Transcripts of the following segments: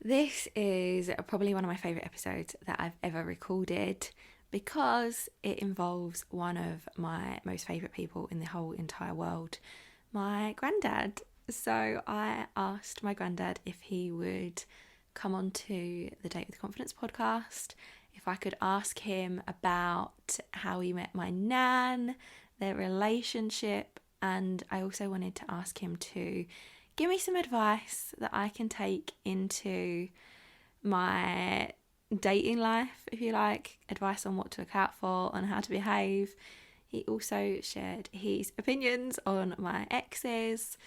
This is probably one of my favourite episodes that I've ever recorded because it involves one of my most favourite people in the whole entire world, my granddad. So I asked my granddad if he would come on to the Date with Confidence podcast, if I could ask him about how he met my nan, their relationship, and I also wanted to ask him to give me some advice that I can take into my dating life, if you like, advice on what to look out for, on how to behave. He also shared his opinions on my exes.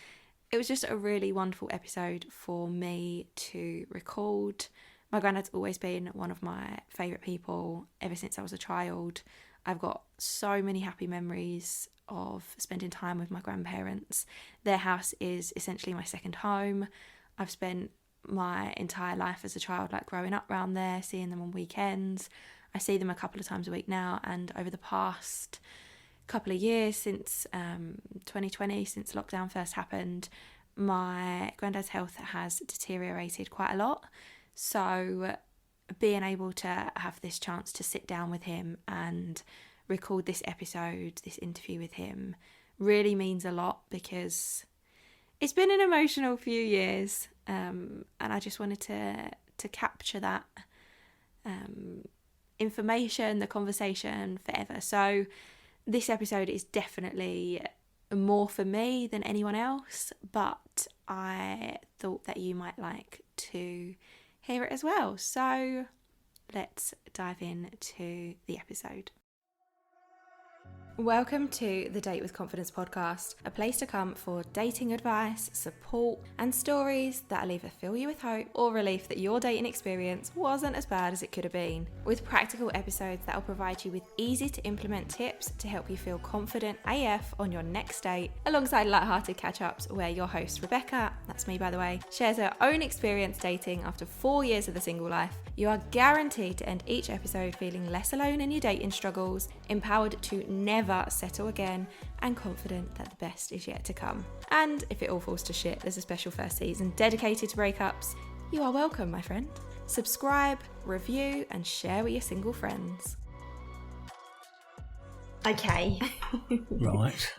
It was just a really wonderful episode for me to record. My granddad's always been one of my favourite people ever since I was a child. I've got so many happy memories of spending time with my grandparents. Their house is essentially my second home. I've spent my entire life as a child growing up around there, seeing them on weekends. I see them a couple of times a week now, and over the past couple of years since 2020, since lockdown first happened, my granddad's health has deteriorated quite a lot. So being able to have this chance to sit down with him and record this episode, this interview with him, really means a lot because it's been an emotional few years, and I just wanted to capture that information, the conversation forever. So this episode is definitely more for me than anyone else, but I thought that you might like to hear it as well. So let's dive into the episode. Welcome to the Date with Confidence podcast, a place to come for dating advice, support, and stories that'll either fill you with hope or relief that your dating experience wasn't as bad as it could have been. With practical episodes that'll provide you with easy to implement tips to help you feel confident AF on your next date, alongside light-hearted catch-ups where your host Rebecca, that's me by the way, shares her own experience dating after 4 years of the single life. You are guaranteed to end each episode feeling less alone in your dating struggles, empowered to never settle again, and confident that the best is yet to come. And if it all falls to shit, there's a special first season dedicated to breakups. You are welcome, my friend. Subscribe, review, and share with your single friends. Okay. Right.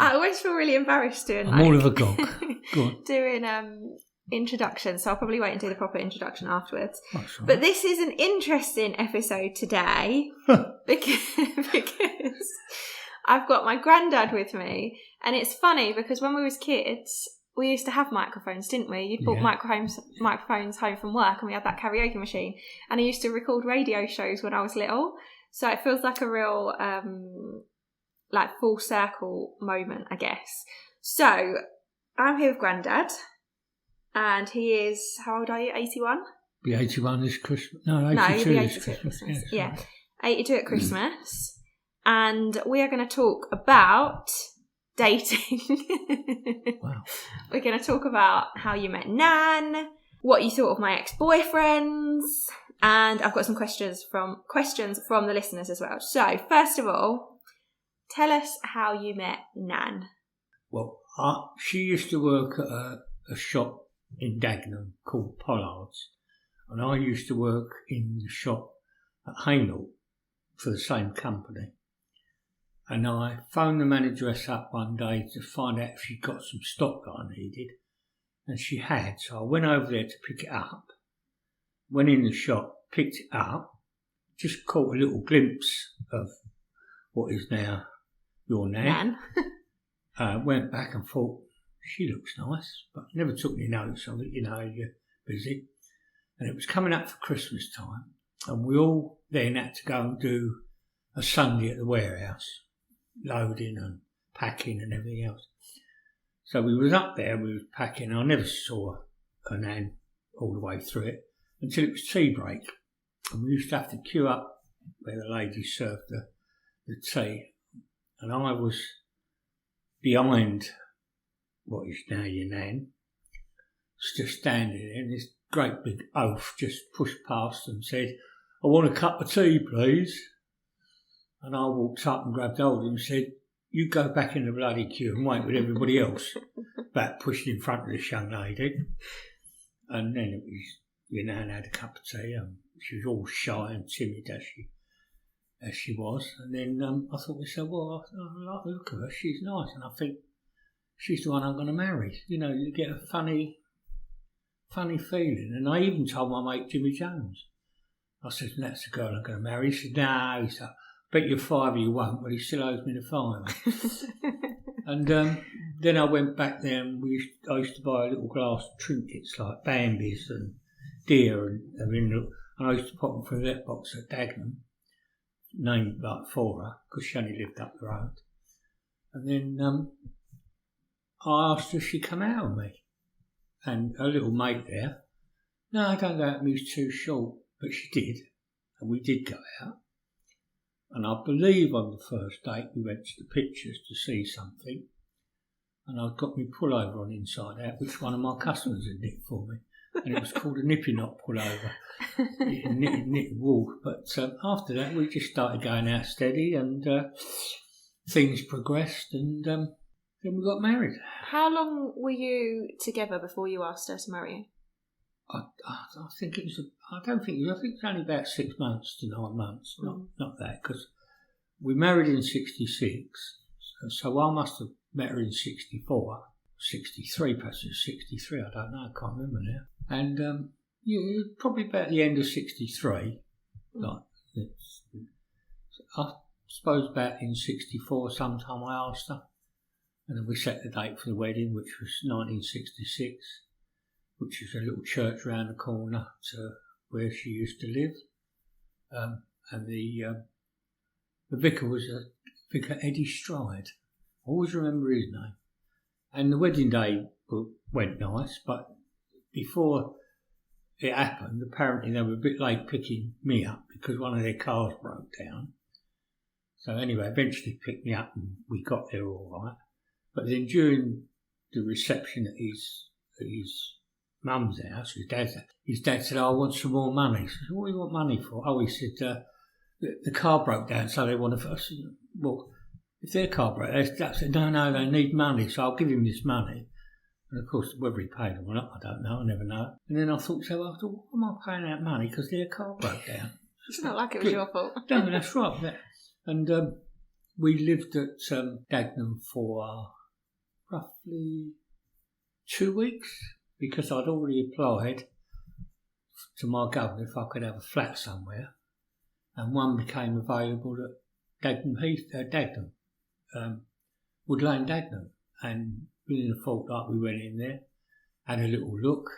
I always feel really embarrassed doing I'm all of a gog. Go on. doing introduction, so I'll probably wait and do the proper introduction afterwards. That's right. But this is an interesting episode today because I've got my granddad with me, and it's funny because when we was kids we used to have microphones, didn't we? You'd brought microphones home from work, and we had that karaoke machine, and I used to record radio shows when I was little, so it feels like a real full circle moment, I guess. So I'm here with Grandad. And he is, how old are you, 81? Be 81 this Christmas. No, 82 no, you'll be 82 this at Christmas. Yeah. Right. 82 at Christmas. And we are going to talk about dating. Wow. We're going to talk about how you met Nan, what you thought of my ex-boyfriends, and I've got some questions from the listeners as well. So, first of all, tell us how you met Nan. Well, she used to work at a shop in Dagenham called Pollard's, and I used to work in the shop at Hainault for the same company. And I phoned the manageress up one day to find out if she'd got some stock that I needed, and she had. So I went over there to pick it up, went in the shop, picked it up, just caught a little glimpse of what is now your Nan. Went back and thought, she looks nice, but never took any notice of it, you're busy. And it was coming up for Christmas time, and we all then had to go and do a Sunday at the warehouse, loading and packing and everything else. So we was up there, we was packing, and I never saw a Nan all the way through it until it was tea break. And we used to have to queue up where the ladies served the tea, and I was behind what is now your Nan, just standing there, and this great big oaf just pushed past and said, "I want a cup of tea, please." And I walked up and grabbed hold of him and said, "You go back in the bloody queue and wait with everybody else." Back pushed in front of this young lady. And then it was, and had a cup of tea. She was all shy and timid as she was. And then I thought to myself, well, I like the look of her. She's nice, and I think she's the one I'm going to marry. You get a funny feeling. And I even told my mate Jimmy Jones. I said, that's the girl I'm going to marry. He said, no. He said, bet you £5 you won't, but he still owes me the £5. And then I went back there and I used to buy little glass trinkets like Bambies and deer and I used to pop them through that box at Dagenham, named like for her, because she only lived up the road. And then I asked her if she'd come out with me. And her little mate there, no, don't go out with me, he's too short. But she did, and we did go out. And I believe on the first date we went to the pictures to see something. And I got me pullover on Inside Out, which one of my customers had knit for me. And it was called a nippy knot pullover, knitted wool. But after that, we just started going out steady, and things progressed, and then we got married. How long were you together before you asked her to marry you? I think it was. I don't think it was. I think it was only about 6 months to 9 months. Not that, because we married in '66, so I must have met her in '64. 63, perhaps it was 63, I don't know, I can't remember now. And probably about the end of 63, like, I suppose about in 64 sometime I asked her, and then we set the date for the wedding, which was 1966, which is a little church round the corner to where she used to live, and the vicar was Vicar Eddie Stride. I always remember his name. And the wedding day went nice, but before it happened, apparently they were a bit late picking me up because one of their cars broke down. So anyway, eventually picked me up and we got there all right. But then during the reception at his mum's house, his dad said, I want some more money. I said, what do you want money for? Oh, he said, the car broke down, so they want to... I said, well, if their car broke down, they said, no, they need money, so I'll give him this money. And of course, whether he paid them or not, I don't know, I never know. And then I thought, what am I paying out money? Because their car broke down. It's not like it was your fault. No, that's right. And we lived at Dagenham for roughly 2 weeks, because I'd already applied to my governor if I could have a flat somewhere. And one became available at Dagenham, Wood Lane, Dagenham. And within a fortnight we went in there, had a little look.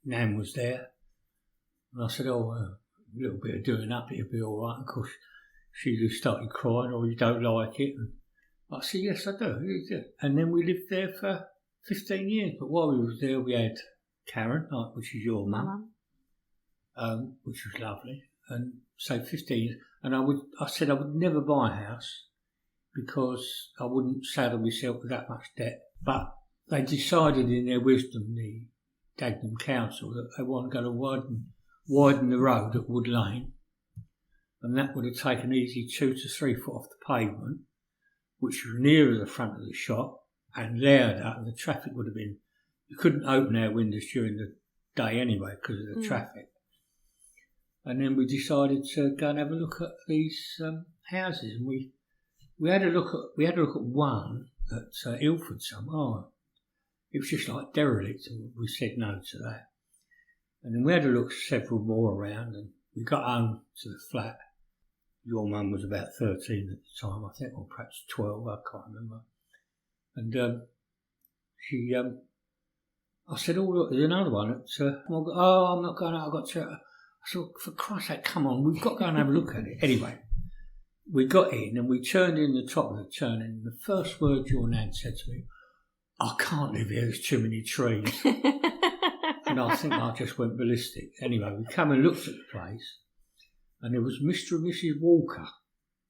Nan was there. And I said, a little bit of doing up, it'll be all right. Of course, she just started crying, you don't like it. And I said, yes, I do. And then we lived there for 15 years. But while we was there, we had Karen, which is your mum, which was lovely. And so 15 years. And I said I would never buy a house because I wouldn't saddle myself with that much debt. But they decided in their wisdom, the Dagenham Council, that they weren't going to widen the road at Wood Lane. And that would have taken easy 2 to 3 foot off the pavement, which was nearer the front of the shop and louder, and the traffic would have been... You couldn't open our windows during the day anyway because of the traffic. And then we decided to go and have a look at these houses, and we had a look at one at Ilford somewhere. It was just like derelict, and we said no to that. And then we had a look at several more around, and we got home to the flat. Your mum was about 13 at the time, I think, or perhaps 12, I can't remember. And I said, look, there's another one at, I'm not going out, I've got to... I said, for Christ's sake, come on, we've got to go and have a look at it. Anyway, we got in and we turned in the top of the turn, and the first word your nan said to me, I can't live here, there's too many trees. And I think I just went ballistic. Anyway, we come and looked at the place, and there was Mr. and Mrs. Walker,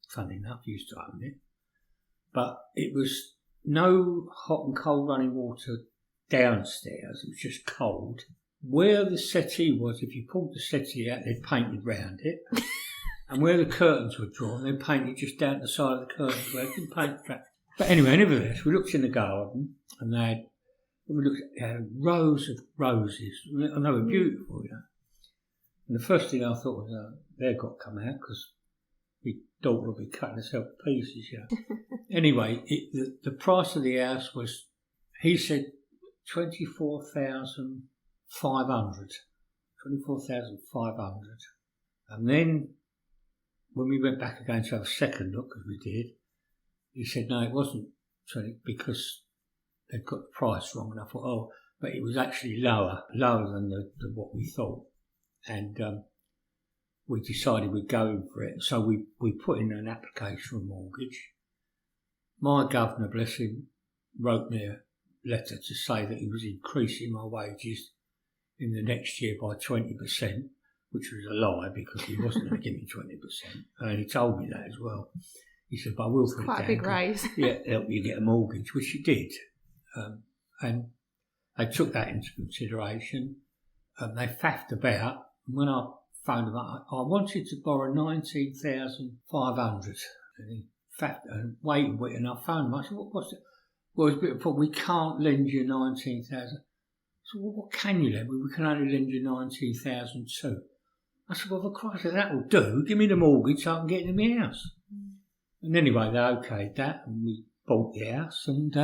funny enough, used to own it, but it was no hot and cold running water downstairs, it was just cold. Where the settee was, if you pulled the settee out, they'd painted round it. And where the curtains were drawn, they painted just down the side of the curtains where they didn't paint flat. But anyway, nevertheless, we looked in the garden, and they had we looked at rows of roses, and they were beautiful, And the first thing I thought was, they've got to come out because my daughter will be cutting herself to pieces, Anyway, the price of the house was, he said, 24,500. 24,500. And then, when we went back again to have a second look, as we did, he said, no, it wasn't 20, because they'd got the price wrong. And I thought, but it was actually lower than what we thought. And we decided we'd go in for it. So we put in an application for a mortgage. My governor, bless him, wrote me a letter to say that he was increasing my wages in the next year by 20%, which was a lie because he wasn't going to give me 20%. And he told me that as well. He said, but I will put it down. Quite a big raise. Yeah, help you get a mortgage, which he did. And they took that into consideration. They faffed about. And when I phoned them up, I wanted to borrow 19,500. And he faffed and waited, and I phoned him. I said, what's it? Well, it's a bit of a problem. We can't lend you 19,000. So, well, what can you lend me? We can only lend you 19,002. I said, well, for Christ's sake, that will do. Give me the mortgage so I can get into my house. And anyway, they okayed that, and we bought the house, and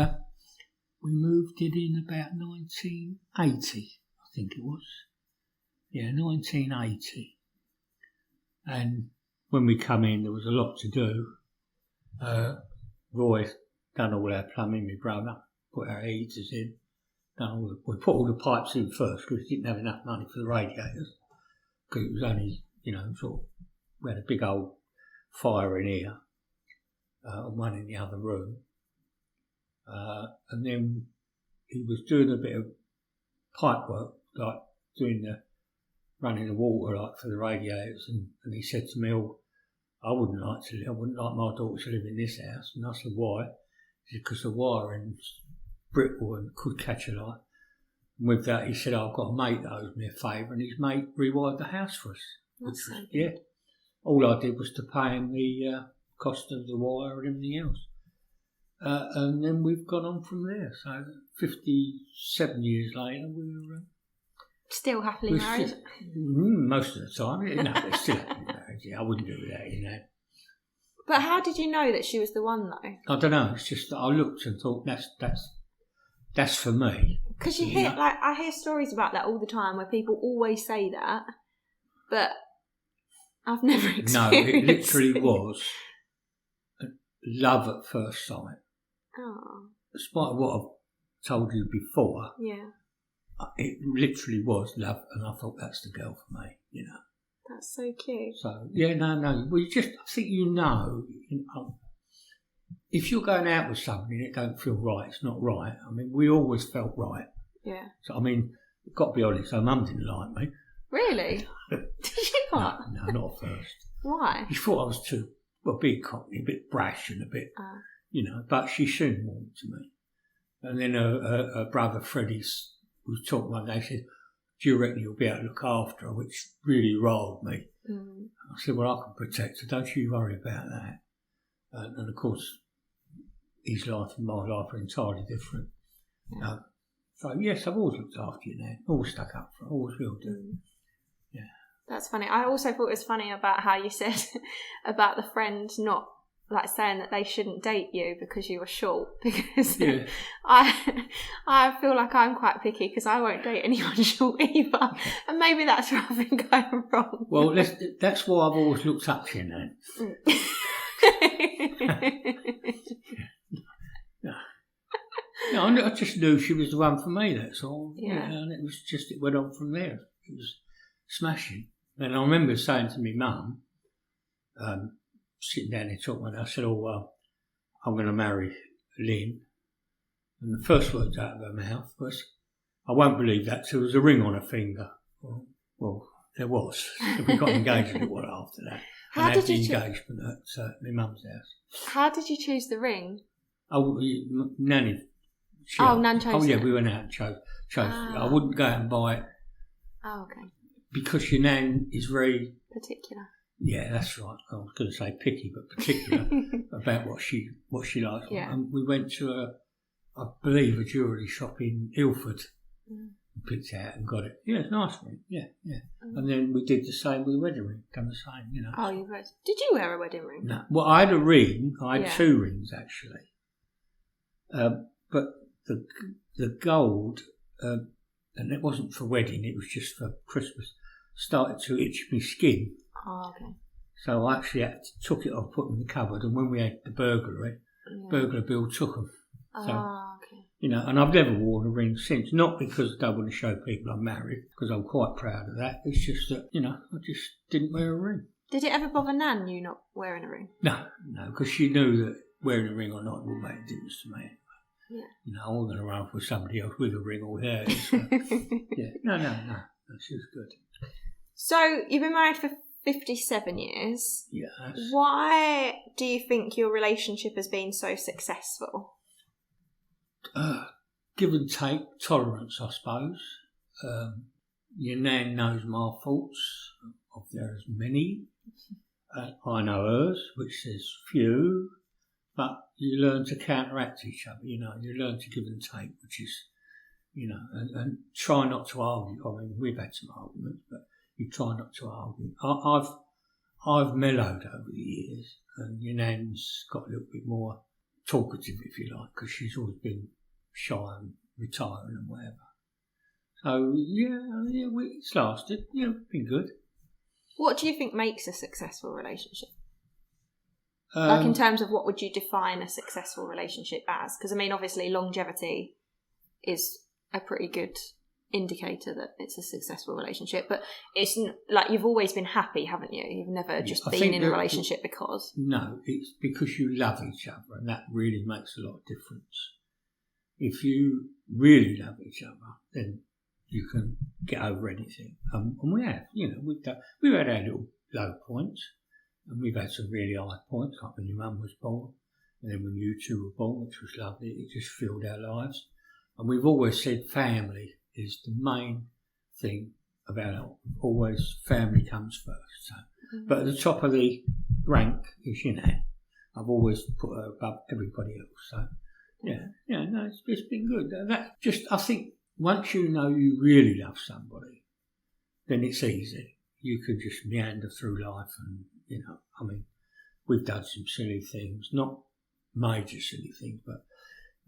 we moved it in about 1980, I think it was. Yeah, 1980. And when we come in, there was a lot to do. Roy done all our plumbing, my brother, put our heaters in. We put all the pipes in first because we didn't have enough money for the radiators. Because it was only, we had a big old fire in here and one in the other room. And then he was doing a bit of pipe work, like running the water like for the radiators. And he said to me, I wouldn't like my daughter to live in this house. And I said, why? He said, because the wiring's brittle and could catch a light. And with that, he said, I've got a mate that owes me a favour, and his mate rewired the house for us. That's so good. Yeah. All I did was to pay him the cost of the wire and everything else. And then we've gone on from there. So 57 years later, we're... Still happily married? Most of the time. No, we're still happily married. Yeah, I wouldn't do that, But how did you know that she was the one, though? I don't know. It's just that I looked and thought, that's for me. Because you hear, I hear stories about that all the time where people always say that, but I've never experienced No, it literally was love at first sight. Oh. Despite what I've told you before, Yeah. It literally was love, and I thought that's the girl for me, That's so cute. So, yeah, no. Well, I think if you're going out with somebody and it don't feel right, it's not right. I mean, we always felt right. Yeah. So, I mean, I've got to be honest, her mum didn't like me. Really? Did you not? No, not at first. Why? She thought I was too, a bit cockney, a bit brash and a bit, but she soon warmed to me. And then her brother Freddie was talking one day, he said, do you reckon you'll be able to look after her? Which really riled me. I said, well, I can protect her, don't you worry about that. And of course, his life and my life are entirely different. Yeah. So yes, I've always looked after you now, always stuck up for her, always will do. Yeah. That's funny. I also thought it was funny about how you said about the friend not saying that they shouldn't date you because you were short, because I feel like I'm quite picky because I won't date anyone short either, and maybe that's where I've been going wrong. Well, that's why I've always looked up to you now. No, I just knew she was the one for me, that's all. Yeah. And it went on from there. It was smashing. And I remember saying to my mum, sitting down there talking, I said, I'm going to marry Lynn. And the first words out of her mouth was, I won't believe that till there's a ring on her finger. Well, there was. We got engaged a little while after that. How did you engagement at my mum's house. How did you choose the ring? Nanny. Nan chose it. Yeah, we went out and chose it. I wouldn't go out and buy it. Oh, okay. Because your nan is very... particular. Yeah, that's right. I was going to say picky, but particular about what she likes. Yeah. And we went to I believe, a jewellery shop in Ilford. Picked it out and got it. Yeah, it's a nice ring. Yeah. And then we did the same with the wedding ring. Done the same, Oh, you read? Did you wear a wedding ring? No. Well, I had a ring. I had 2 rings actually. But the gold, and it wasn't for wedding. It was just for Christmas. Started to itch my skin. Oh, okay. So I actually took it off, put them in the cupboard, and when we had the burglary, burglar Bill took them. So, okay. And I've never worn a ring since. Not because I don't want to show people I'm married, because I'm quite proud of that. It's just that, I just didn't wear a ring. Did it ever bother Nan, you not wearing a ring? No, because she knew that wearing a ring or not would make a difference to me. Yeah. I wasn't going to run off with somebody else with a ring or hair. So, yeah. No. She was good. So, you've been married for 57 years. Yes. Why do you think your relationship has been so successful? Give and take, tolerance, I suppose. Your nan knows my faults, of there's many. I know hers, which there's few. But you learn to counteract each other, you learn to give and take, which is, and try not to argue. I mean, we've had some arguments, but you try not to argue. I've mellowed over the years, and your nan's got a little bit more talkative, if you like, because she's always been shy and retiring and whatever. So, it's lasted. Been good. What do you think makes a successful relationship? Like in terms of what would you define a successful relationship as? Because, I mean, obviously longevity is a pretty good indicator that it's a successful relationship, but it's like you've always been happy, haven't you? You've never just been in a relationship because... No, it's because you love each other, and that really makes a lot of difference. If you really love each other, then you can get over anything. And we have, we've had our little low points, and we've had some really high points, like when your mum was born, and then when you two were born, which was lovely. It just filled our lives. And we've always said family is the main thing about it. Always family comes first. So. But at the top of the rank is your nan. I've always put her above everybody else. So, it's been good. I think once you know you really love somebody, then it's easy. You can just meander through life and, we've done some silly things, not major silly things, but,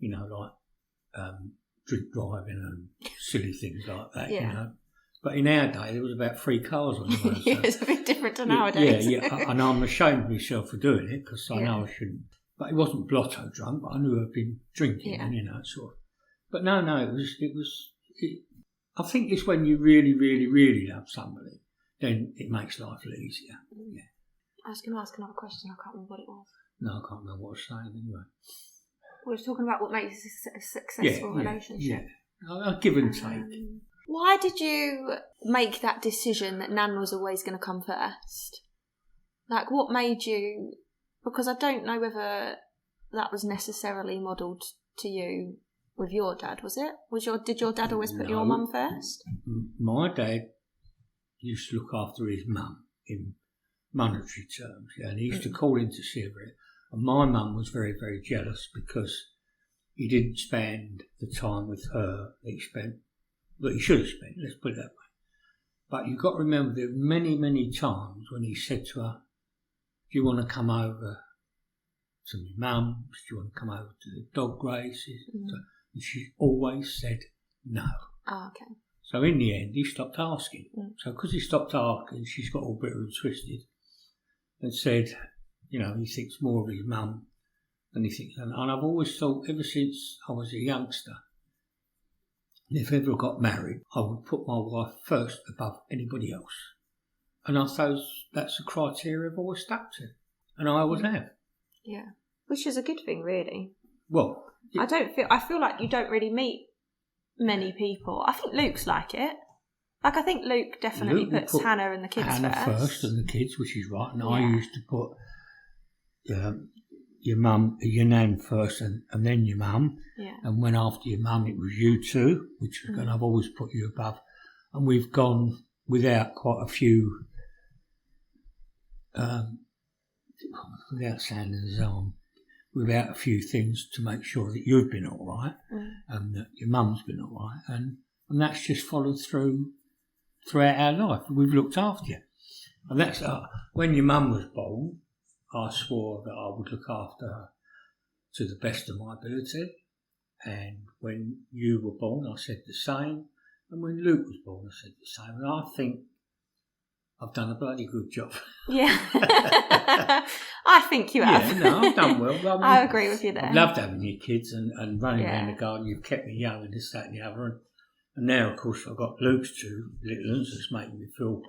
like drink driving and silly things like that, But in our day, there was about 3 cars on the road. So, it's a bit different to nowadays. And I'm ashamed of myself for doing it because I know I shouldn't. But it wasn't blotto drunk, but I knew I'd been drinking, and, sort of. But no, it was. I think it's when you really, really, really love somebody, then it makes life easier. Yeah. I was going to ask another question. I can't remember what it was. No, I can't remember what I was saying anyway. We were talking about what makes a successful relationship. Yeah, I'll give and take. Why did you make that decision that Nan was always going to come first? Like, what made you... Because I don't know whether that was necessarily modelled to you with your dad, was it? Did your dad always put your mum first? My dad used to look after his mum in monetary terms, and he used to call in to see her. And my mum was very, very jealous because he didn't spend the time with her that he should have spent, let's put it that way. But you've got to remember there were many, many times when he said to her, do you want to come over to my mum? Do you want to come over to the dog races? And she always said no. Oh, okay. So in the end, he stopped asking. So because he stopped asking, she's got all bitter and twisted and said, he thinks more of his mum than he thinks. And I've always thought, ever since I was a youngster, if I ever got married, I would put my wife first above anybody else. And I suppose that's the criteria I've always stuck to. And I always have. Yeah. Which is a good thing, really. Well, I feel like you don't really meet many people. I think Luke's like it. Like, I think Luke definitely puts Hannah and the kids first and the kids, which is right. And I used to put your nan first and then your mum. Yeah. And when after your mum, it was you two, and I've always put you above. And we've gone without quite a few, without sounding as without a few things to make sure that you've been all right and that your mum's been all right. And that's just followed throughout our life. We've looked after you. And that's when your mum was born, I swore that I would look after her to the best of my ability. And when you were born, I said the same. And when Luke was born, I said the same. And I think I've done a bloody good job. Yeah. I think you have. Yeah, no, I've done well. I mean, I agree with you there. I've loved having your kids and running around the garden. You've kept me young and this, that and the other. And now, of course, I've got Luke's two little ones that's making me feel,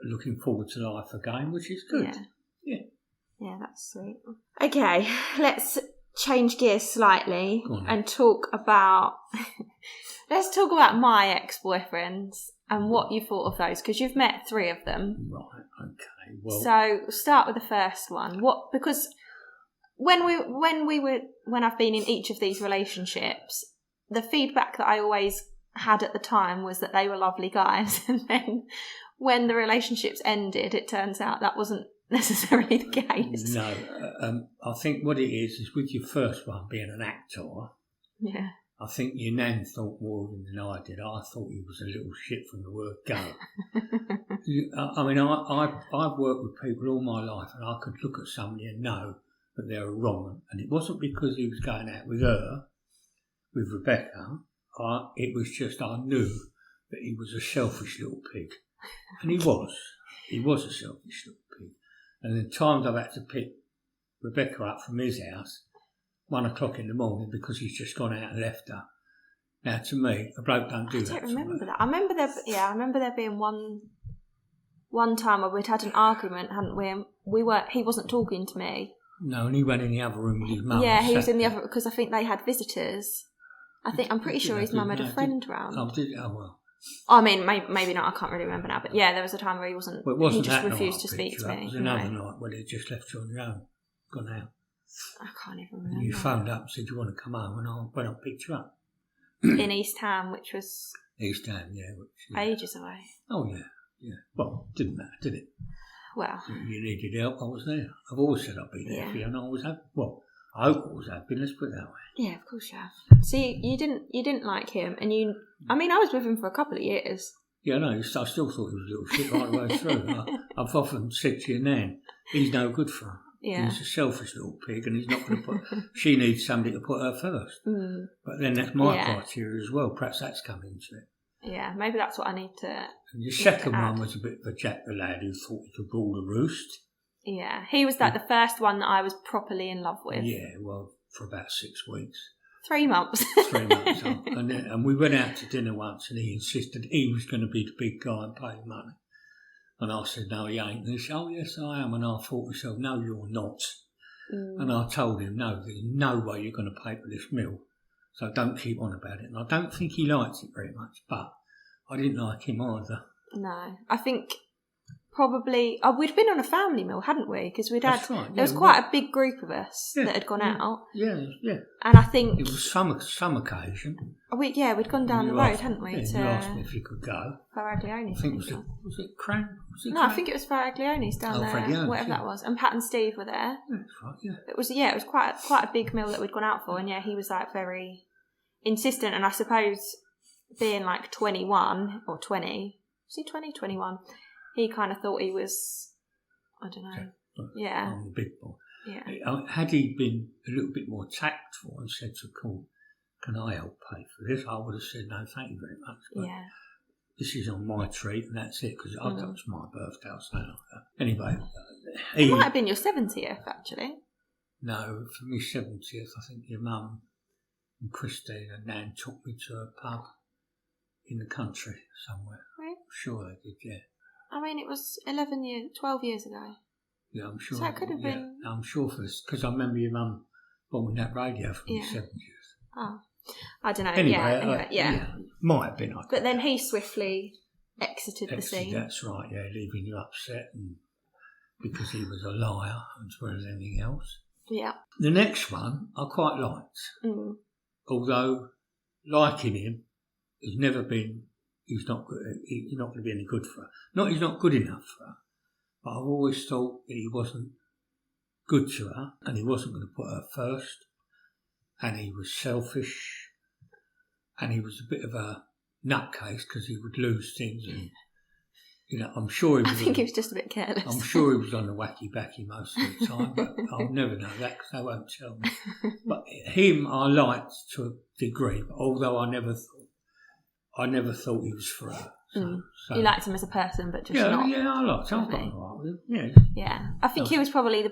looking forward to life again, which is good. Yeah. Yeah, that's sweet. Okay, let's change gears slightly and talk about... Let's talk about my ex-boyfriends and what you thought of those, because you've met 3 of them. Right, okay. Well, so start with the first one. Because when I've been in each of these relationships, the feedback that I always had at the time was that they were lovely guys, and then when the relationships ended, it turns out that wasn't necessarily the case. No, I think what it is with your first one being an actor. Yeah. I think your nan thought more of him than I did. I thought he was a little shit from the word go. I mean, I've worked with people all my life, and I could look at somebody and know that they were wrong. And it wasn't because he was going out with her, with Rebecca. It was just I knew that he was a selfish little pig. And he was. He was a selfish little pig. And the times I've had to pick Rebecca up from his house, 1 o'clock in the morning, because he's just gone out and left her. Now, to me, a bloke don't do that. I don't remember that. I remember there being one time where we'd had an argument, hadn't we? He wasn't talking to me. No, and he went in the other room with his mum. Yeah, he was in the other, because I think they had visitors. I'm pretty sure his mum had a friend round. Oh, did it? Oh, well. I mean, maybe not. I can't really remember now. But yeah, there was a time where he wasn't. Well, it wasn't he just that refused night to speak to me. It was another night when he just left you on your own, gone out. I can't even remember. And you phoned up and said you want to come home, and I went and picked you up. In East Ham, which was... East Ham, yeah. Ages away. Oh, yeah. Well, didn't matter, did it? Well... You needed help, I was there. I've always said I'd be there for you, and I always have. Well, I hope I always have been, let's put it that way. Yeah, of course you have. See, you didn't like him, and I was with him for a couple of years. Yeah, no, I still thought he was a little shit right the way through. I've often said to your nan, he's no good for her. Yeah. He's a selfish little pig, and he's not going to put... She needs somebody to put her first. Mm. But then that's my criteria as well. Perhaps that's come into it. Yeah, maybe that's what I need to... And your second one was a bit of a Jack the lad who thought he could rule the roost. Yeah, he was like the first one that I was properly in love with. Yeah, well, for about 6 weeks. 3 months. 3 months. And we went out to dinner once, and he insisted he was going to be the big guy and pay money. And I said, no, he ain't. And he said, oh, yes, I am. And I thought to myself, no, you're not. Mm. And I told him, no, there's no way you're going to pay for this meal. So don't keep on about it. And I don't think he liked it very much, but I didn't like him either. No, I think probably... we'd been on a family meal, hadn't we? Because we'd had... Right, there was quite a big group of us that had gone out. Yeah. And I think... It was some occasion. We'd gone down the road, hadn't we? Yeah, you asked me if you could go. Faraglioni's. I think was it Cran? I think it was Faraglioni's down there. Whatever that was. And Pat and Steve were there. That's right, yeah. It was quite a big meal that we'd gone out for, and he was like very insistent, and I suppose being like 21 or 20, was he 20, 21? He kind of thought he was, I don't know. Yeah. I'm the big boy. Yeah. Had he been a little bit more tactful and said to court, can I help pay for this? I would have said, no, thank you very much. But this is on my treat, and that's it, because that was my birthday or something like that. Anyway. It might have been your 70th, actually. No, for me 70th, I think your mum and Christine and Nan took me to a pub in the country somewhere. Right. I'm sure they did, yeah. I mean, it was 12 years ago. Yeah, I'm sure. So it could have been... I'm sure for this, because I remember your mum bought me that radio for me 70th. Oh, I don't know. Anyway, yeah. Might have been. But then he swiftly exited the scene. That's right, yeah, leaving you upset, and because he was a liar as well as anything else. Yeah. The next one I quite liked, although liking him has never been. He's not going to be any good for her. Not he's not good enough for her, but I've always thought that he wasn't good to her, and he wasn't going to put her first, and he was selfish, and he was a bit of a nutcase because he would lose things, and I'm sure I think he was just a bit careless. I'm sure he was on the wacky backy most of the time, but I'll never know that because they won't tell me. But him, I liked to a degree, but although I never thought he was for her. So, you liked him as a person, but just not. Yeah, I liked him. I got alright with him. Yeah. Yeah, I think he was probably the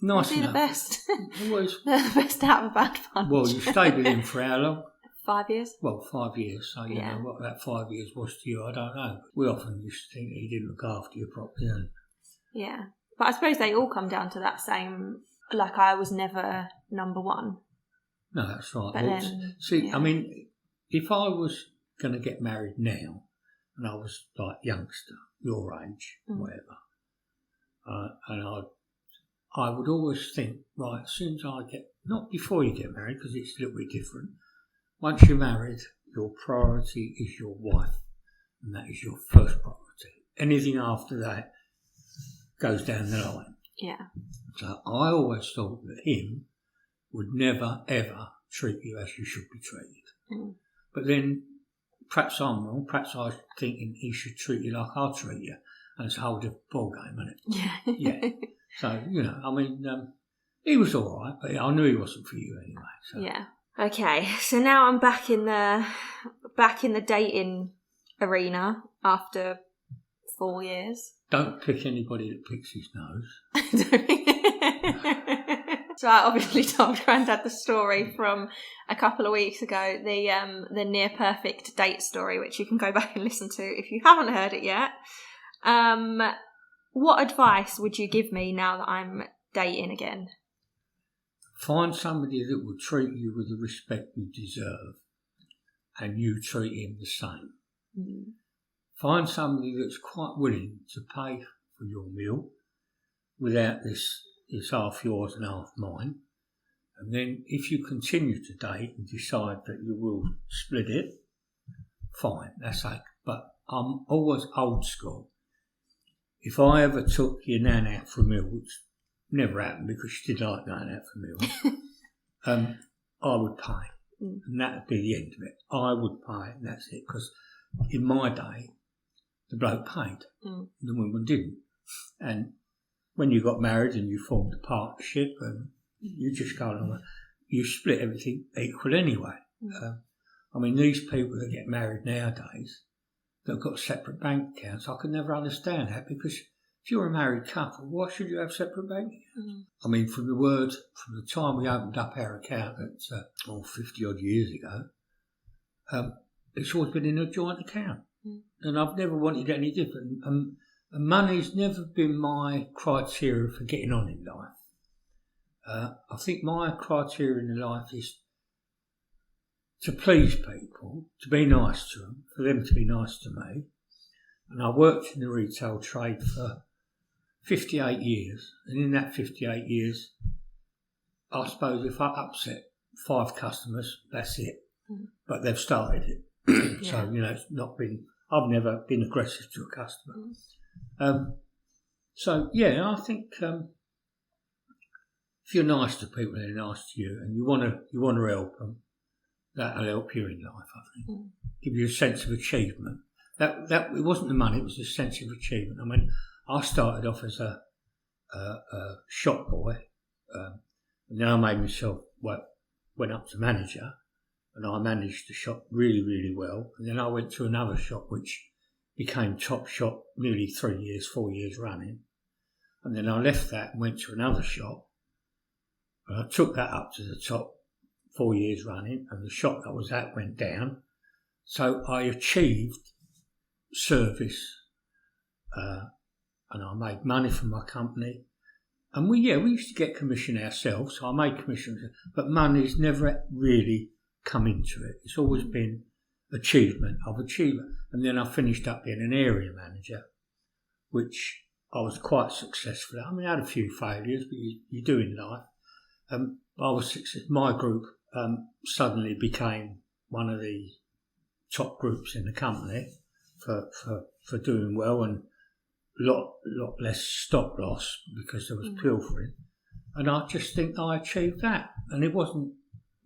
nice. Was he the best? Always. The best out of a bad bunch. Well, you stayed with him for how long? 5 years. Well, 5 years. So you know what that 5 years was to you, I don't know. We often used to think he didn't look after you properly. Yeah, but I suppose they all come down to that same. Like, I was never number one. No, that's right. But well, then, I mean, if I was going to get married now, and I was like youngster, your age, whatever, and I would always think, right, as soon as I get, not before you get married, because it's a little bit different. Once you're married, your priority is your wife, and that is your first priority. Anything after that goes down the line. Yeah. So I always thought that him would never, ever treat you as you should be treated. But then, perhaps I'm wrong, perhaps I'm thinking he should treat you like I'll treat you. And it's a whole different ballgame, isn't it? Yeah. So, I mean, he was all right, but I knew he wasn't for you anyway. So. Yeah. Okay, so now I'm back in the dating arena after 4 years. Don't pick anybody that picks his nose. So I obviously told Grandad the story from a couple of weeks ago, the near perfect date story, which you can go back and listen to if you haven't heard it yet. What advice would you give me now that I'm dating again? Find somebody that will treat you with the respect you deserve, and you treat him the same. Find somebody that's quite willing to pay for your meal without this half yours and half mine. And then if you continue to date and decide that you will split it, fine, that's okay. But I'm always old school. If I ever took your nan out for a meal, which never happened because she did like going out for meals, I would pay. And that would be the end of it. I would pay, and that's it. Because in my day, the bloke paid, the woman didn't. And when you got married and you formed a partnership, and you just go along, you split everything equal anyway. I mean, these people that get married nowadays, that have got separate bank accounts, I could never understand that, because if you're a married couple, why should you have separate bank accounts? I mean, from the time we opened up our account 50 odd years ago, it's always been in a joint account. And I've never wanted any different. And money's never been my criteria for getting on in life. I think my criteria in life is to please people, to be nice to them, for them to be nice to me. And I worked in the retail trade for 58 years. And in that 58 years, I suppose if I upset 5 customers, that's it. But they've started it. So, it's not been, I've never been aggressive to a customer. I think if you're nice to people and they're nice to you, and you want to help them, that'll help you in life, I think. Give you a sense of achievement. That it wasn't the money; it was a sense of achievement. I mean, I started off as a shop boy, and then I made myself went up to manager, and I managed the shop really, really well. And then I went to another shop, which became top shop nearly 4 years running. And then I left that and went to another shop, and I took that up to the top 4 years running, and the shop that was at went down. So I achieved service, and I made money from my company. And we used to get commission ourselves, so I made commission, but money's never really come into it. It's always been achievement. I've achieved it. And then I finished up being an area manager, which I was quite successful at. I mean, I had a few failures, but you do in life. I was successful. My group suddenly became one of the top groups in the company for doing well, and lot less stop loss because there was pilfering. And I just think I achieved that. And it wasn't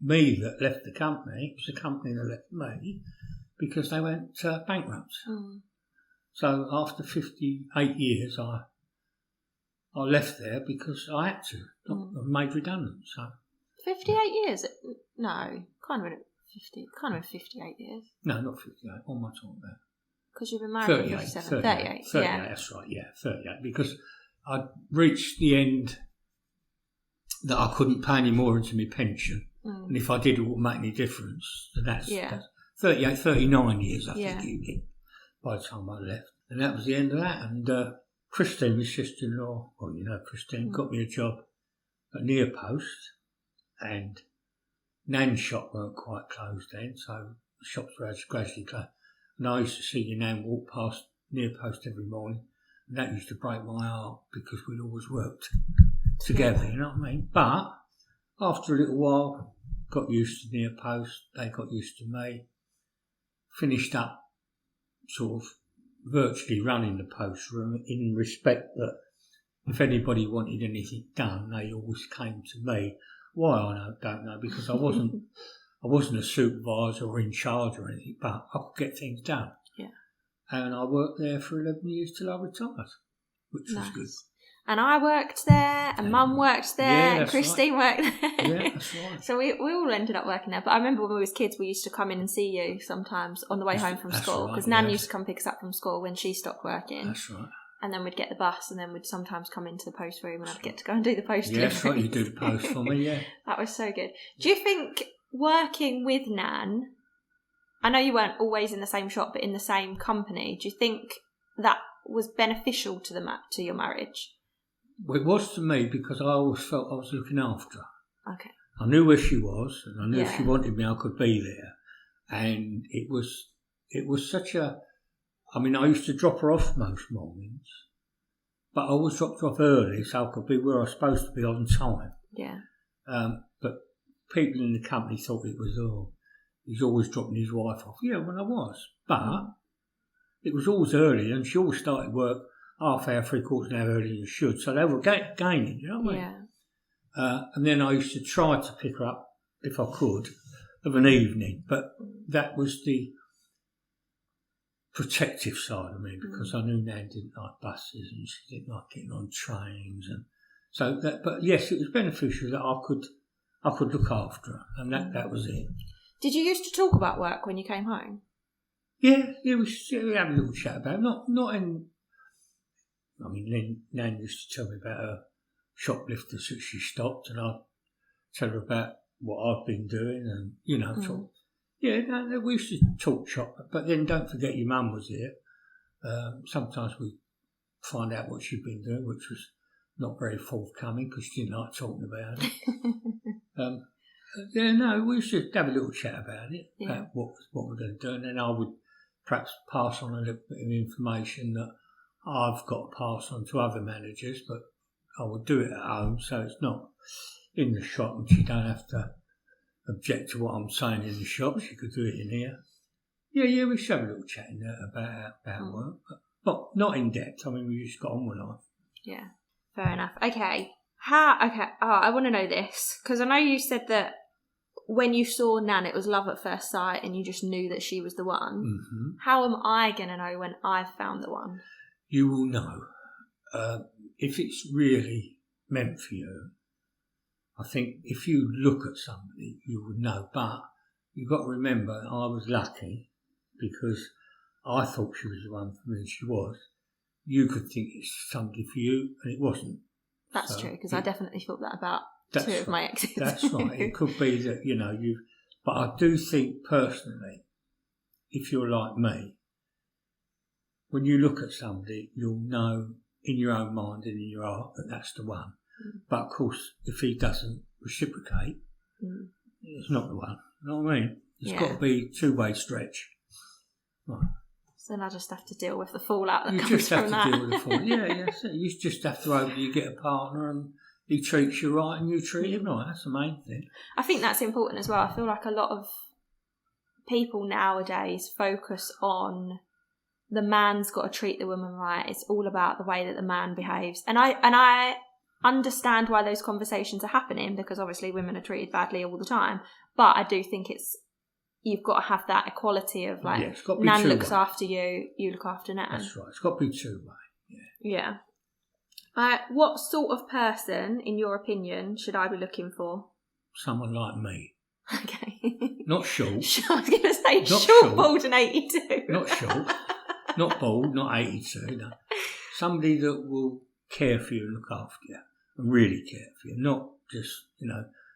me that left the company, it was the company that left me because they went bankrupt. So after 58 years, I left there because I had to. I made redundant. So 58 years? No, can't have been 50. Can't have been 58 years. No, not 58. What am I talking about? Because you've been married for 57. 38. Yeah, that's right. Yeah, 38. Because I reached the end that I couldn't pay any more into my pension, and if I did, it wouldn't make any difference. So that's 38, 39 years. I think it did by the time I left, and that was the end of that. And Christine, my sister-in-law, well, you know Christine, got me a job at Near Post, and Nan's shop weren't quite closed then, so the shops were gradually closed. And I used to see your Nan walk past Near Post every morning, and that used to break my heart because we'd always worked together, you know what I mean? But after a little while, got used to Near Post, they got used to me, finished up sort of virtually running the post room in respect that if anybody wanted anything done, they always came to me. Why, I don't know, because I wasn't a supervisor or in charge or anything, but I could get things done. Yeah. And I worked there for 11 years till I retired, which was good. And I worked there, and Mum worked there, and Christine worked there. Yeah, that's right. So we all ended up working there. But I remember when we was kids, we used to come in and see you sometimes on the way home from school, because Nan used to come pick us up from school when she stopped working. That's right. And then we'd get the bus, and then we'd sometimes come into the post room, and I'd get to go and do the post delivery. Yeah, that's right, you do the post for me, yeah. That was so good. Do you think working with Nan, I know you weren't always in the same shop, but in the same company, do you think that was beneficial to your marriage? Well, it was to me because I always felt I was looking after her. Okay. I knew where she was, and I knew if she wanted me, I could be there. And it was such a... I mean, I used to drop her off most mornings, but I always dropped her off early so I could be where I was supposed to be on time. Yeah. But people in the company thought it was, he's always dropping his wife off. Yeah, well, I was. But it was always early, and she always started work half hour, 3/4 an hour earlier than you should. So they were gaining, you know what I mean? Yeah. And then I used to try to pick her up, if I could, of an evening. But that was the protective side of me, because I knew Nan didn't like buses and she didn't like getting on trains. And so that, but yes, it was beneficial that I could look after her, and that was it. Did you used to talk about work when you came home? Yeah, we had a little chat about it. Not in... I mean, Nan used to tell me about her shoplifters that she stopped, and I'd tell her about what I've been doing, and, you know, talk. Yeah, no, we used to talk shop, but then don't forget your mum was here. Sometimes we'd find out what she'd been doing, which was not very forthcoming because she didn't like talking about it. Yeah, no, we used to have a little chat about it, about what we're going to do, and then I would perhaps pass on a little bit of information that I've got to pass on to other managers, but I would do it at home, so it's not in the shop, and she don't have to object to what I'm saying in the shop. She could do it in here. Yeah, we should have a little chat in there about work, but not in depth. I mean, we just got on with life. Yeah, fair enough. Okay. I want to know this, because I know you said that when you saw Nan, it was love at first sight, and you just knew that she was the one. Mm-hmm. How am I going to know when I've found the one? You will know if it's really meant for you. I think if you look at somebody, you would know. But you've got to remember, I was lucky because I thought she was the one for me, and she was. You could think it's somebody for you, and it wasn't. That's true, because I definitely thought that about two of my exes. That's right. It could be that, you know, but I do think personally, if you're like me, when you look at somebody, you'll know in your own mind and in your heart that that's the one. But of course, if he doesn't reciprocate, it's not the one. You know what I mean? It's got to be a two-way stretch. Right. So then I just have to deal with the fallout that you comes from that. You just have to deal with the fallout. Yeah. So you just have to hope that you get a partner and he treats you right and you treat him right. That's the main thing. I think that's important as well. I feel like a lot of people nowadays focus on the man's got to treat the woman right. It's all about the way that the man behaves. And I understand why those conversations are happening, because obviously women are treated badly all the time. But I do think you've got to have that equality of like, Nan looks after you, you look after Nan. That's right. It's got to be two-way. Yeah. What sort of person, in your opinion, should I be looking for? Someone like me. Okay. Not short. I was going to say Not short, bald and 82. Not short. Not bald, not 82. No. Somebody that will care for you and look after you and really care for you. Not just,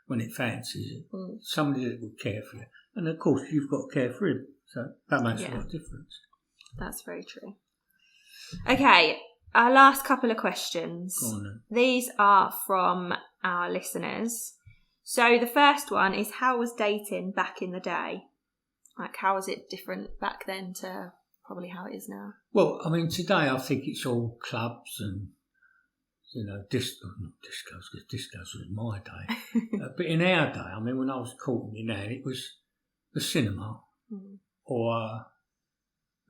when it fancies it. Somebody that will care for you. And of course, you've got to care for him. So that makes a lot of difference. That's very true. Okay. Our last couple of questions. Go on then. These are from our listeners. So the first one is, how was dating back in the day? Like, how was it different back then to probably how it is now? Well, I mean, today I think it's all clubs and, not discos, because discos was my day. But in our day, I mean, when I was courting you now, it was the cinema, or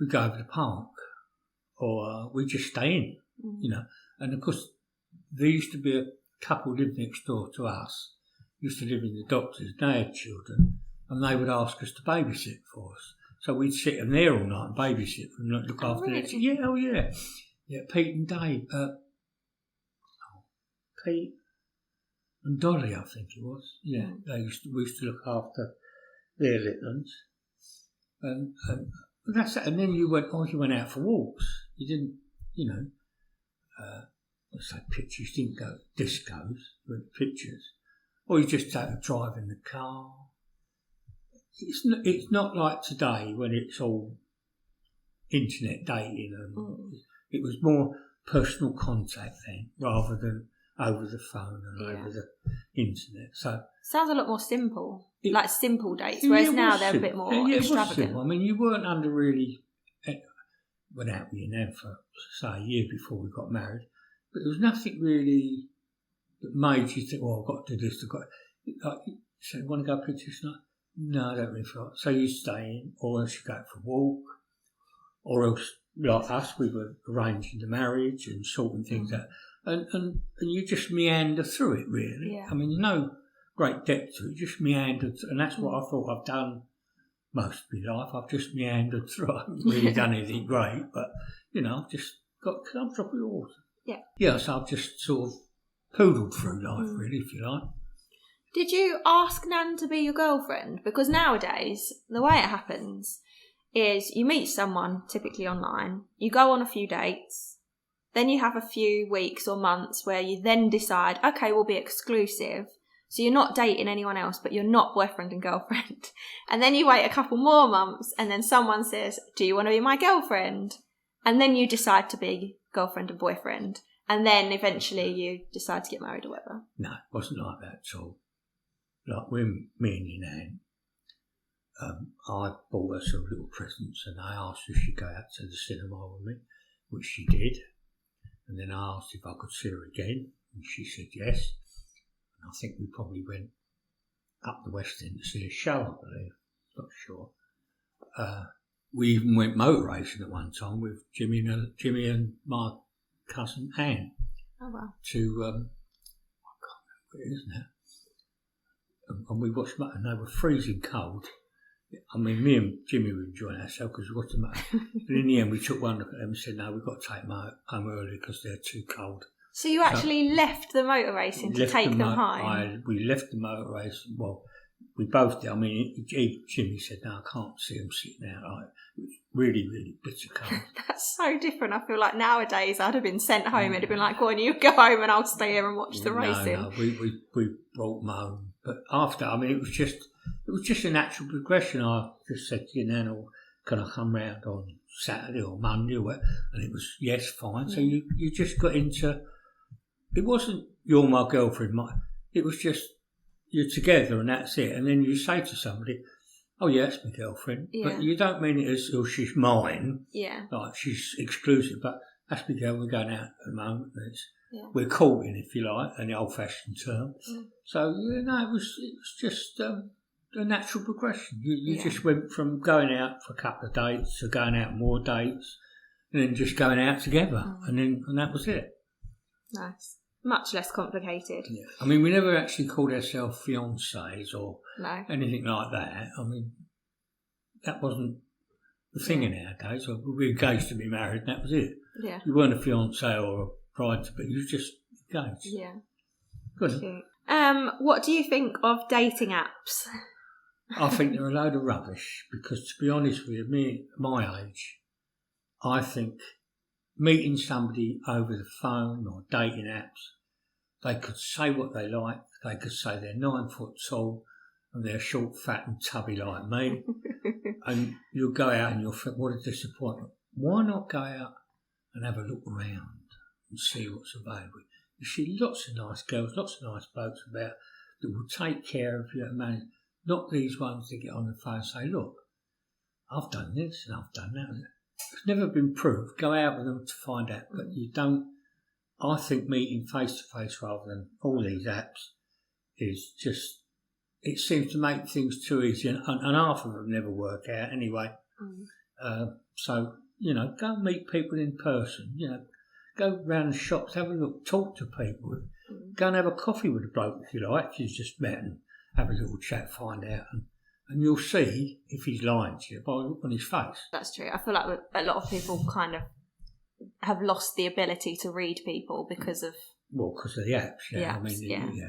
we go over the park, or we just stay in, And of course, there used to be a couple lived next door to us, used to live in the doctors, they had children, and they would ask us to babysit for us. So we'd sit them there all night and babysit for them, look after them. Yeah, Yeah, Pete and Dave, Pete and Dolly, I think it was. Yeah, we used to look after their little ones. And that's it. And then you went out for walks. You didn't, let's say pictures, you didn't go discos, but pictures. Or you just had to drive in the car. It's not like today when it's all internet dating. And it was more personal contact then, rather than over the phone and over the internet. So sounds a lot more simple, like simple dates, whereas now they're a bit more extravagant. I mean, you weren't under really, went out with your nan for, say, a year before we got married, but there was nothing really that made you think, I've got to do this, so you want to go pictures tonight? No, I don't really feel like. So you stay in, or else you go out for a walk, or else, like us, we were arranging the marriage and sorting things out. And you just meander through it, really. Yeah. I mean, there's no great depth to it, just meandered. And that's what I thought I've done most of my life. I've just meandered through. I haven't really done anything great, but, I've just got I'm drop of the water. Yeah. Yeah, so I've just sort of poodled through life, really, if you like. Did you ask Nan to be your girlfriend? Because nowadays, the way it happens is you meet someone, typically online, you go on a few dates, then you have a few weeks or months where you then decide, okay, we'll be exclusive. So you're not dating anyone else, but you're not boyfriend and girlfriend. And then you wait a couple more months and then someone says, do you want to be my girlfriend? And then you decide to be girlfriend and boyfriend. And then eventually you decide to get married or whatever. No, it wasn't like that at all. Like when me and your nan, I bought her some little presents and I asked her if she'd go out to the cinema with me, which she did. And then I asked if I could see her again, and she said yes. And I think we probably went up the West End to see a show, I believe. Not sure. We even went motor racing at one time with Jimmy and my cousin Anne. Oh wow! To I can't remember what it is now. And we watched them, and they were freezing cold. I mean, me and Jimmy were enjoying ourselves because we watched them. But in the end, we took one look at them and said, no, we've got to take them home early because they're too cold. So you actually left the motor racing to take them home? We left the motor racing. Well, we both did. I mean, Jimmy said, no, I can't see them sitting out. It was really, really bitter cold. That's so different. I feel like nowadays I'd have been sent home. It'd have been like, go on, you go home and I'll stay here and watch the racing. No, we brought them home. But after, I mean, it was just a natural progression. I just said to your nan, oh, can I come round on Saturday or Monday or whatever? And it was, yes, fine. So you just got into, it wasn't you're my girlfriend, it was just you're together and that's it. And then you say to somebody, oh yeah, that's my girlfriend. Yeah. But you don't mean it as, oh, she's mine. Yeah. Like she's exclusive, but that's my girl, we're going out at the moment. We're courting, if you like, in the old-fashioned term. So, it was just a natural progression. You just went from going out for a couple of dates to going out more dates and then just going out together, and that was it. Nice. Much less complicated. Yeah. I mean, we never actually called ourselves fiancés or anything like that. I mean, that wasn't the thing in our days. We were engaged to be married, and that was it. Yeah. You weren't a fiancé or a bride to be. You were just engaged. Yeah. Good. Cute. What do you think of dating apps? I think they're a load of rubbish because, to be honest with you, me at my age, I think meeting somebody over the phone or dating apps, they could say what they like. They could say they're 9 foot tall and they're short, fat and tubby like me. And you'll go out and you'll think, what a disappointment. Why not go out and have a look around and see what's available? You see lots of nice girls, lots of nice blokes about that will take care of you and manage. Not these ones that get on the phone and say, look, I've done this and I've done that. It's never been proved. Go out with them to find out. But you don't. I think meeting face to face rather than all these apps is just, it seems to make things too easy, and half of them never work out anyway. So, go and meet people in person, go round the shops, have a look, talk to people, go and have a coffee with a bloke if you like, if you've just met, and have a little chat, find out, and you'll see if he's lying to you by the look on his face. That's true. I feel like a lot of people kind of have lost the ability to read people because of... Well, because of the apps, yeah.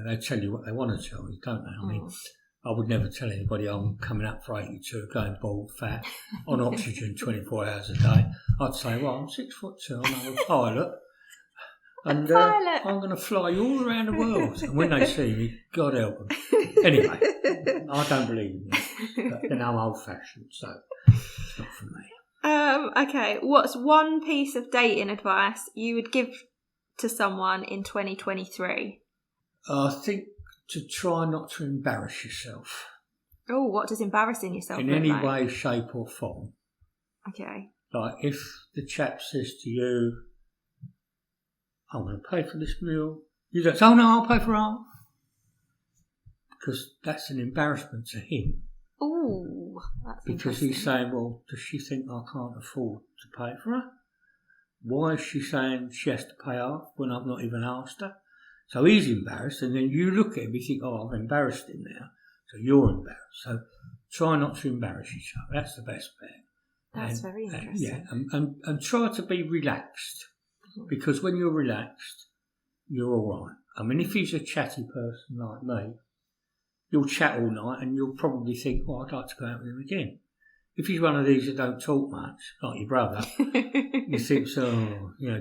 They tell you what they want to tell you, don't they? I mean, I would never tell anybody I'm coming up for 82, going bald, fat, on oxygen 24 hours a day. I'd say, well, I'm 6'2", I'm a pilot, and I'm going to fly you all around the world. And when they see me, God help them. Anyway, I don't believe in it. But then I'm old-fashioned, so it's not for me. Okay, what's one piece of dating advice you would give to someone in 2023? I think to try not to embarrass yourself. Oh, what does embarrassing yourself in look any like? way, shape or form. Okay. Like if the chap says to you, I'm going to pay for this meal, you don't say, oh no, I'll pay for half. Because that's an embarrassment to him. Ooh, that's because he's saying, well, does she think I can't afford to pay for her? Why is she saying she has to pay half when I've not even asked her? So he's embarrassed, and then you look at him, you think, oh, I've embarrassed him now. So you're embarrassed. So try not to embarrass each other. That's the best bet. That's very interesting. And try to be relaxed, because when you're relaxed, you're all right. I mean, if he's a chatty person like me, you'll chat all night and you'll probably think, oh, I'd like to go out with him again. If he's one of these that don't talk much, like your brother, you think,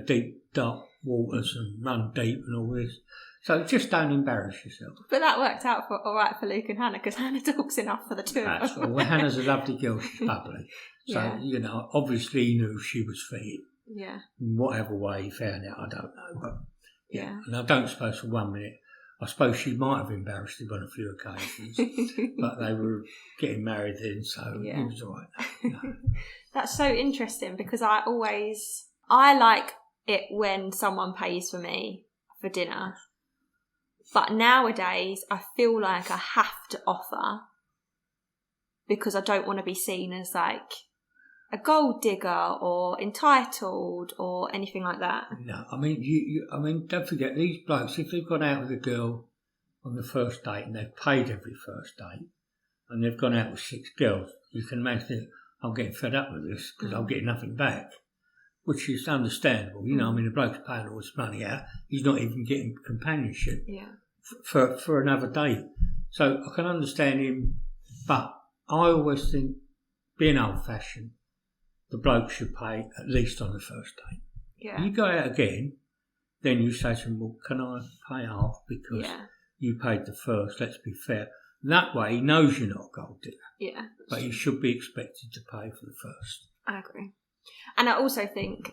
deep, dark waters and run deep and all this. So just don't embarrass yourself. But that worked out all right for Luke and Hannah, because Hannah talks enough for the two of them. Right. Well, Hannah's a lovely girl, she's bubbly. So, obviously he knew she was fit. Yeah. In whatever way he found out, I don't know. But yeah. And I don't suppose for 1 minute, I suppose she might have embarrassed him on a few occasions, but they were getting married then, so it was all right. No. That's so interesting, because I like it when someone pays for me for dinner, but nowadays I feel like I have to offer, because I don't want to be seen as like a gold digger or entitled or anything like that. No, I mean, don't forget, these blokes, if they've gone out with a girl on the first date and they've paid every first date and they've gone out with 6 girls, you can imagine, I'm getting fed up with this because I'm getting nothing back, which is understandable. I mean, the bloke's paying all this money out, he's not even getting companionship for another date. So I can understand him, but I always think, being old-fashioned, the bloke should pay at least on the first date. Yeah. You go out again, then you say to him, well, can I pay half because you paid the first, let's be fair. That way he knows you're not a gold digger. Yeah. But he should be expected to pay for the first. I agree. And I also think,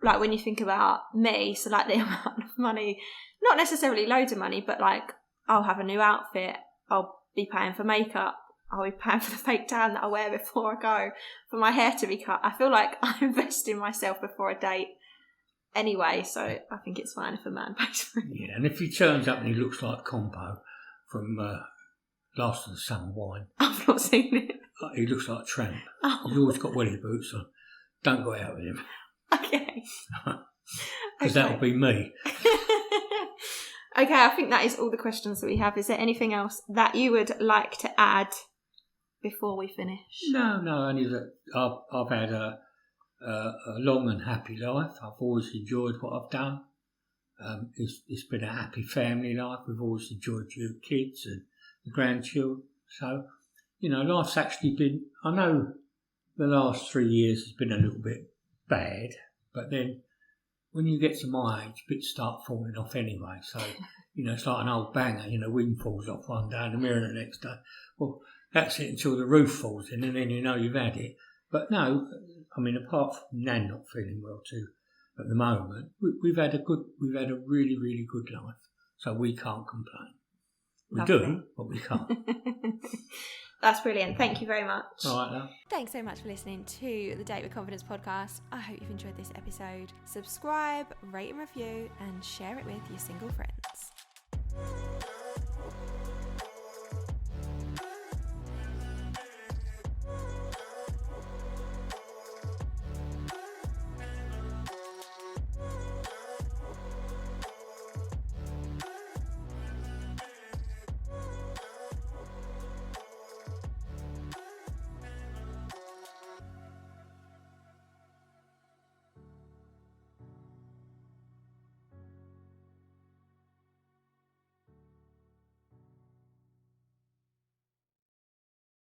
like, when you think about me, so like the amount of money, not necessarily loads of money, but like I'll have a new outfit, I'll be paying for makeup, I'll be paying for the fake tan that I wear before I go, for my hair to be cut. I feel like I invest in myself before a date anyway, so I think it's fine if a man pays for it. Yeah, and if he turns up and he looks like Combo from Last of the Summer Wine. I've not seen it. He looks like a tramp. Oh. He's always got welly boots on. don't go out with him. Okay. Because that'll be me. Okay, I think that is all the questions that we have. Is there anything else that you would like to add before we finish? No, only that I've had a long and happy life. I've always enjoyed what I've done. It's been a happy family life. We've always enjoyed your kids and the grandchildren. So, life's actually been, I know the last 3 years has been a little bit bad, but then when you get to my age, bits start falling off anyway. So, it's like an old banger, wing falls off one day and the mirror the next day. Well, that's it until the roof falls in, and then you've had it. But no, I mean, apart from Nan not feeling well too at the moment, we've had a really, really good life. So we can't complain. We Lovely. do, but we can't. That's brilliant. Thank you very much. All right, love. Thanks so much for listening to the Date with Confidence podcast. I hope you've enjoyed this episode. Subscribe, rate and review, and share it with your single friends.